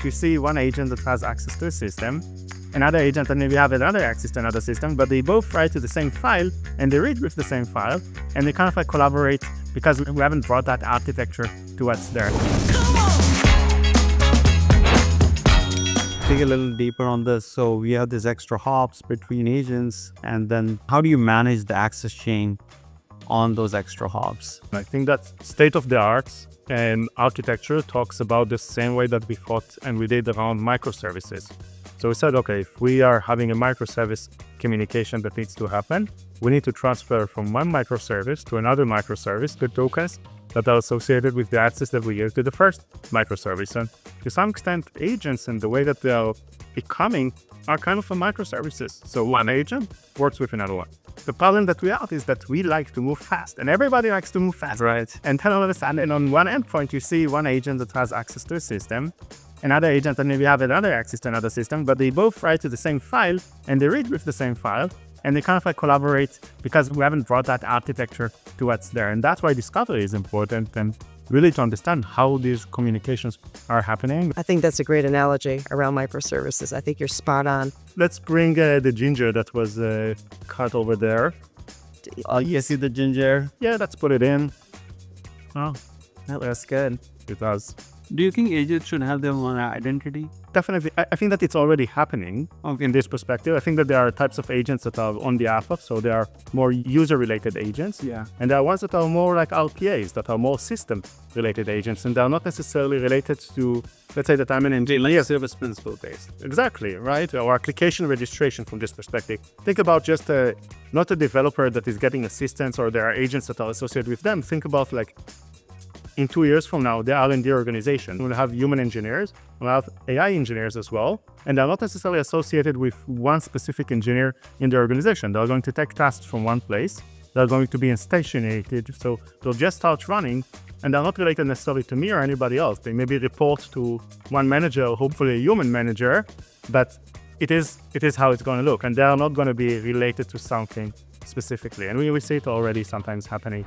you see one agent that has access to a system, another agent that maybe have another access to another system, but they both write to the same file and they read with the same file, and they kind of like collaborate because we haven't brought that architecture to what's there. Dig a little deeper on this. So we have these extra hops between agents, and then how do you manage the access chain on those extra hops? I think that state of the art and architecture talks about the same way that we thought and we did around microservices. So we said, okay, if we are having a microservice communication that needs to happen, we need to transfer from one microservice to another microservice the tokens that are associated with the access that we give to the first microservice. And to some extent, agents and the way that they are becoming are kind of a microservices. So one agent works with another one. The problem that we have is that we like to move fast, and everybody likes to move fast, right? And then all of a sudden, on one endpoint, you see one agent that has access to a system, another agent that maybe have another access to another system, but they both write to the same file and they read with the same file, and they kind of like collaborate because we haven't brought that architecture to what's there. And that's why discovery is important, and really to understand how these communications are happening. I think that's a great analogy around microservices. I think you're spot on. Let's bring the ginger that was cut over there. Oh, you see the ginger? Yeah, let's put it in. Oh, That looks good. it does. Do you think agents should have their own identity? Definitely. I think that it's already happening in this perspective. I think that there are types of agents that are on the alpha, so they are more user-related agents. Yeah. And there are ones that are more like RPAs, that are more system-related agents, and they are not necessarily related to, let's say that I'm an engineer. Service principle based. Exactly, right? Or application registration from this perspective. Think about just not a developer that is getting assistance or there are agents that are associated with them. Think about like, in 2 years from now, the R&D organization will have human engineers, will have AI engineers as well, and they're not necessarily associated with one specific engineer in the organization. They're going to take tasks from one place, they're going to be instantiated, so they'll just start running, and they're not related necessarily to me or anybody else. They maybe report to one manager, or hopefully a human manager, but it is how it's going to look, and they are not going to be related to something specifically. And we see it already sometimes happening.